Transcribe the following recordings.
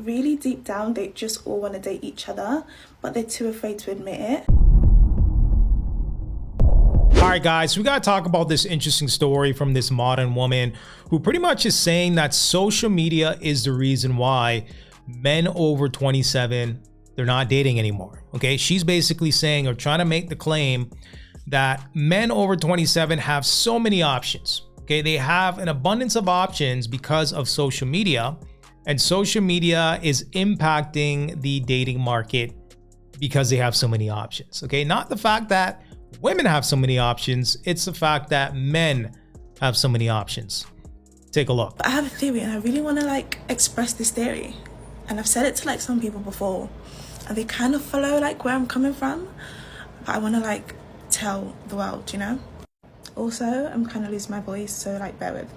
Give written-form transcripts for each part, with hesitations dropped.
really deep down, they just all want to date each other, but they're too afraid to admit it. All right, guys, we got to talk about this interesting story from this modern woman who pretty much is saying that social media is the reason why men over 27, they're not dating anymore. Okay, she's basically saying, or trying to make the claim, that men over 27 have so many options. Okay, they have an abundance of options because of social media, and social media is impacting the dating market because they have so many options. Okay, not the fact that women have so many options, it's the fact that men have so many options. Take a look. I have a theory and I really want to like express this theory, and I've said it to like some people before and they kind of follow like where I'm coming from, but I want to like tell the world, you know. Also, I'm kind of losing my voice, so like bear with.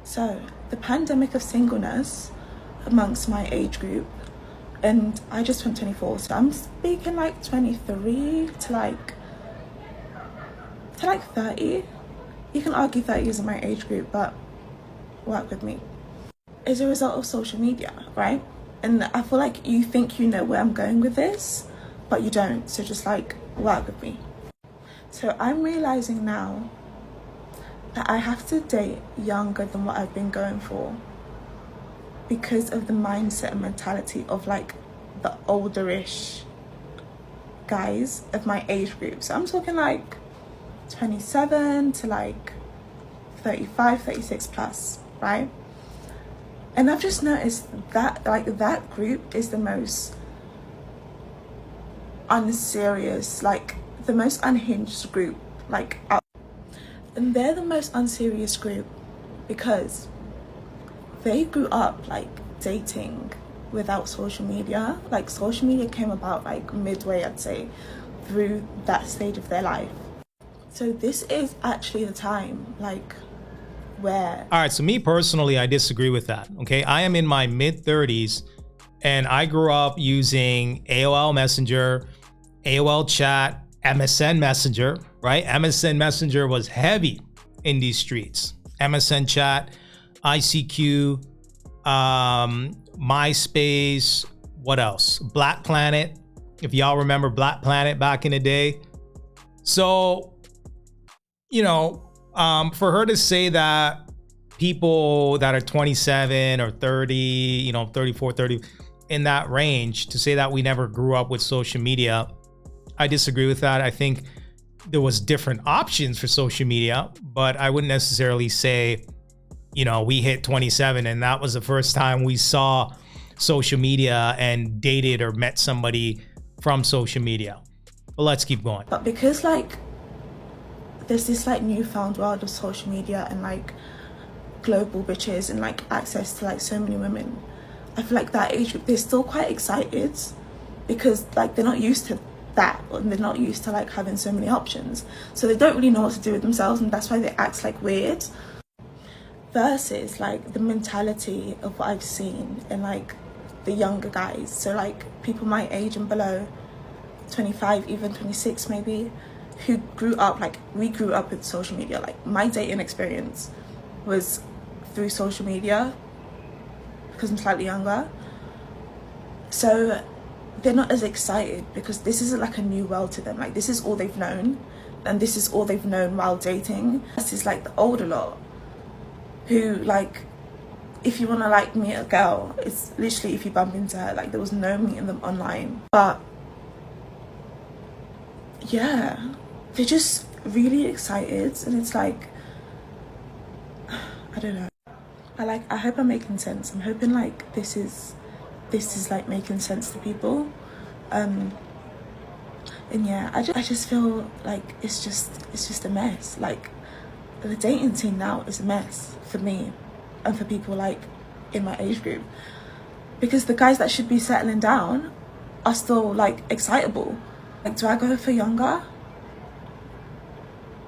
So the pandemic of singleness amongst my age group, and I just turned 24, so I'm speaking like 23 to like 30. You can argue 30 is in my age group, but work with me. Is a result of social media, right? And I feel like you think you know where I'm going with this, but you don't, so just like work with me. So I'm realizing now that I have to date younger than what I've been going for because of the mindset and mentality of like the older-ish guys of my age group. So I'm talking like 27 to like 35, 36 plus, right? And I've just noticed that like that group is the most unserious, like the most unhinged group, like out. And they're the most unserious group because they grew up like dating without social media. Like social media came about like midway, I'd say, through that stage of their life. So this is actually the time like where... All right, so me personally, I disagree with that. Okay, I am in my mid-30s and I grew up using AOL Messenger, AOL Chat, MSN Messenger, right? MSN Messenger was heavy in these streets. MSN Chat, ICQ, MySpace, what else? Black Planet, if y'all remember Black Planet back in the day. So, you know, for her to say that people that are 27 or 30, you know, 34, 30, in that range, to say that we never grew up with social media, I disagree with that. I think there was different options for social media, but I wouldn't necessarily say, you know, we hit 27 and that was the first time we saw social media and dated or met somebody from social media. But let's keep going. But because like there's this like newfound world of social media and like global bitches and like access to like so many women, I feel like that age group, they're still quite excited because like they're not used to that, and they're not used to like having so many options, so they don't really know what to do with themselves, and that's why they act like weird. Versus like the mentality of what I've seen in like the younger guys, so like people my age and below, 25, even 26 maybe, who grew up like we grew up with social media. Like my dating experience was through social media because I'm slightly younger, so they're not as excited because this isn't like a new world to them. Like this is all they've known, and this is all they've known while dating. This is like the older lot who like, if you want to like meet a girl, it's literally if you bump into her. Like there was no meeting them online. But yeah, they're just really excited, and it's like, I don't know. I hope I'm making sense. I'm hoping like this is like making sense to people. And yeah, I just feel like it's just a mess. Like the dating scene now is a mess for me and for people like in my age group, because the guys that should be settling down are still like excitable. Like, do I go for younger?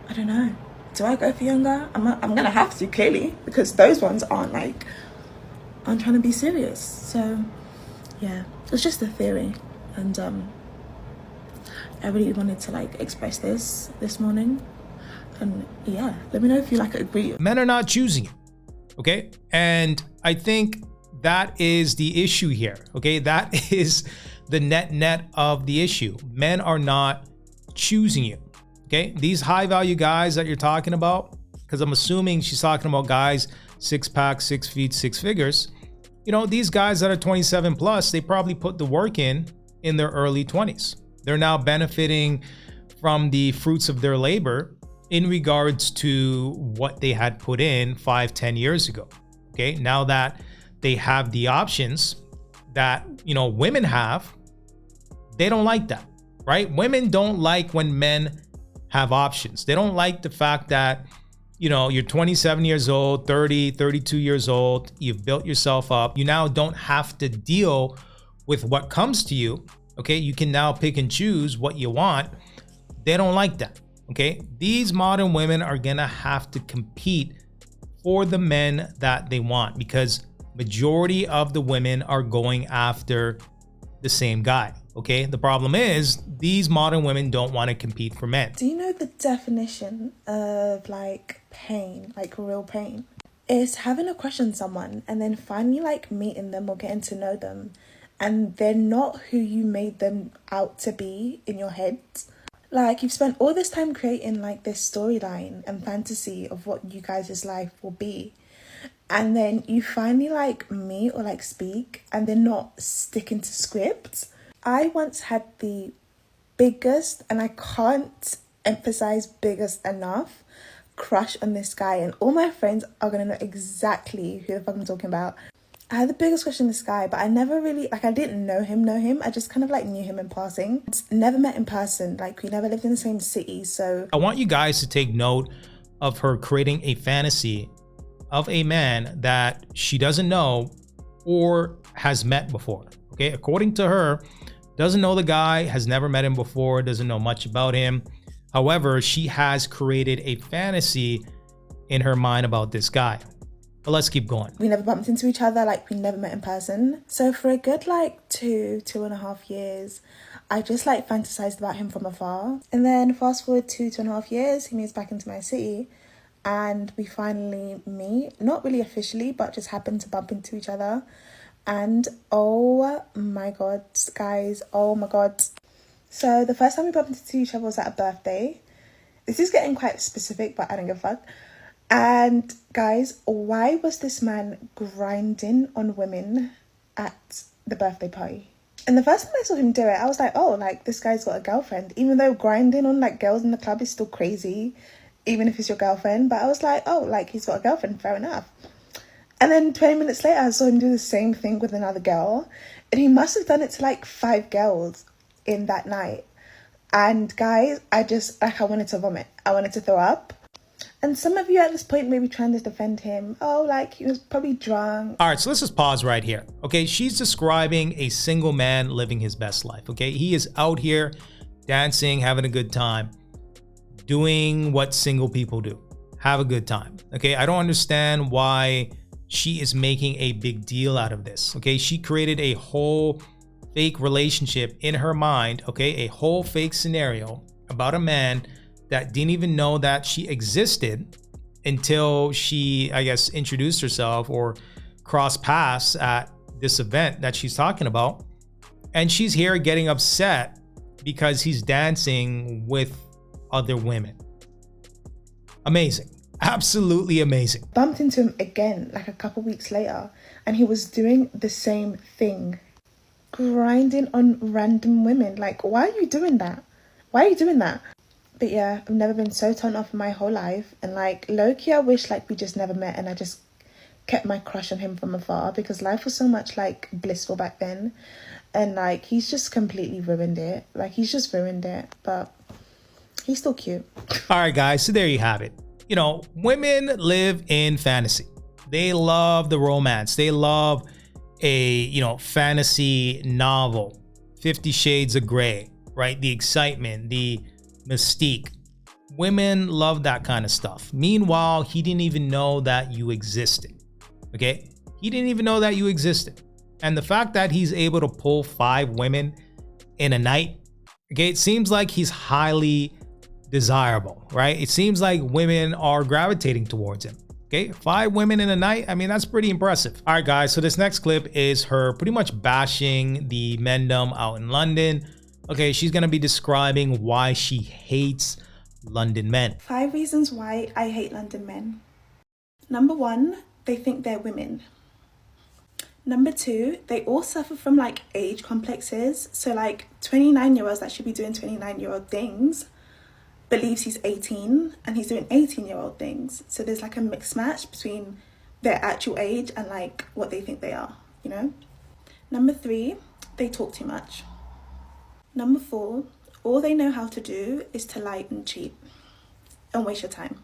I don't know. Do I go for younger? I'm gonna have to, clearly, because those ones aren't trying to be serious. So yeah, it's just a theory, and I really wanted to like express this morning. And yeah, let me know if you like agree. Men are not choosing it, okay? And I think that is the issue here. Okay, that is the net of the issue. Men are not choosing you. Okay, these high value guys that you're talking about, because I'm assuming she's talking about guys 6-pack, 6 feet, 6 figures. You know, these guys that are 27 plus, they probably put the work in their early 20s. They're now benefiting from the fruits of their labor in regards to what they had put in 5-10 years ago. Okay, now that they have the options that, you know, women have, they don't like that, right? Women don't like when men have options. They don't like the fact that, you know, you're 27 years old, 30, 32 years old, you've built yourself up. You now don't have to deal with what comes to you. Okay, you can now pick and choose what you want. They don't like that. Okay, these modern women are gonna have to compete for the men that they want, because majority of the women are going after the same guy. Okay, the problem is these modern women don't want to compete for men. Do you know the definition of like pain, like real pain? It's having a crush on someone and then finally like meeting them or getting to know them, and they're not who you made them out to be in your head. Like, you've spent all this time creating like this storyline and fantasy of what you guys' life will be, and then you finally like meet or like speak and they're not sticking to script. I once had the biggest, and I can't emphasize biggest enough, crush on this guy, and all my friends are gonna know exactly who the fuck I'm talking about. I had the biggest crush on this guy, but I never really, like, I didn't know him. I just kind of like knew him in passing. Never met in person, like we never lived in the same city, so. I want you guys to take note of her creating a fantasy of a man that she doesn't know or has met before. Okay, according to her, doesn't know the guy, has never met him before, doesn't know much about him. However, she has created a fantasy in her mind about this guy. But let's keep going. We never bumped into each other, like we never met in person. So for a good like 2.5 years, I just like fantasized about him from afar. And then fast forward 2.5 years, he moves back into my city and we finally meet. Not really officially, but just happened to bump into each other. And oh my god, guys, oh my god. So the first time we bumped into each other was at a birthday. This is getting quite specific, but I don't give a fuck. And guys, why was this man grinding on women at the birthday party? And the first time I saw him do it, I was like, oh, like this guy's got a girlfriend. Even though grinding on like girls in the club is still crazy, even if it's your girlfriend. But I was like, oh, like he's got a girlfriend, fair enough. And then 20 minutes later, I saw him do the same thing with another girl. And he must have done it to like 5 girls in that night. And guys, I wanted to vomit. I wanted to throw up. And some of you at this point may be trying to defend him. Oh, like he was probably drunk. All right, so let's just pause right here. Okay, she's describing a single man living his best life. Okay, he is out here dancing, having a good time, doing what single people do. Have a good time. Okay, I don't understand why she is making a big deal out of this. Okay, she created a whole fake relationship in her mind. Okay, a whole fake scenario about a man that didn't even know that she existed until she, I guess, introduced herself or crossed paths at this event that she's talking about. And she's here getting upset because he's dancing with other women. Amazing. Absolutely amazing. Bumped into him again like a couple weeks later, and he was doing the same thing. Grinding on random women. Like, why are you doing that? Why are you doing that? But yeah, I've never been so turned off in my whole life. And like, low-key, I wish like we just never met and I just kept my crush on him from afar, because life was so much like blissful back then. And like, he's just completely ruined it. Like, he's just ruined it. But he's still cute. All right, guys. So there you have it. You know, women live in fantasy. They love the romance. They love a, you know, fantasy novel, 50 Shades of Grey, right? The excitement, the mystique. Women love that kind of stuff. Meanwhile, he didn't even know that you existed. Okay? He didn't even know that you existed. And the fact that he's able to pull 5 women in a night, okay, it seems like he's highly desirable, right? It seems like women are gravitating towards him. Okay, 5 women in a night. I mean, that's pretty impressive. All right, guys. So this next clip is her pretty much bashing the mendom out in London. Okay, she's gonna be describing why she hates London men. 5 reasons why I hate London men. Number 1, they think they're women. Number 2, they all suffer from like age complexes. So like 29-year-olds that should be doing 29-year-old things believes he's 18 and he's doing 18-year-old things. So there's like a mixed match between their actual age and like what they think they are, you know? Number 3, they talk too much. Number 4, all they know how to do is to lie and cheat and waste your time.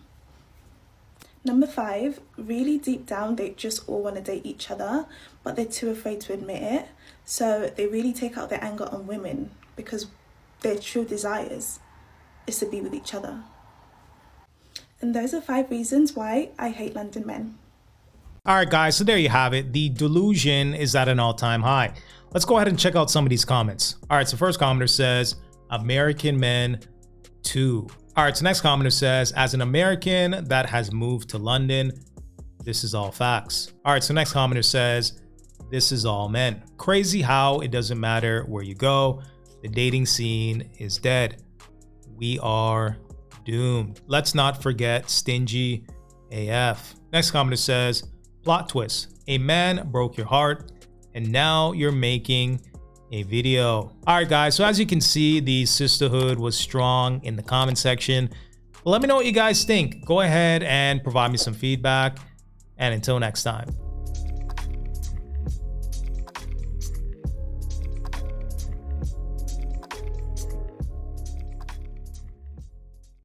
Number 5, really deep down, they just all want to date each other, but they're too afraid to admit it. So they really take out their anger on women because their true desires is to be with each other. And those are 5 reasons why I hate London men. All right, guys, so there you have it. The delusion is at an all-time high. Let's go ahead and check out some of these comments. All right, so first commenter says, American men too. All right, so next commenter says, as an American that has moved to London, this is all facts. All right, so next commenter says, this is all men. Crazy how it doesn't matter where you go. The dating scene is dead. We are doomed. Let's not forget stingy AF. Next commenter says, plot twist. A man broke your heart and now you're making a video. All right, guys. So as you can see, the sisterhood was strong in the comment section. Let me know what you guys think. Go ahead and provide me some feedback. And until next time.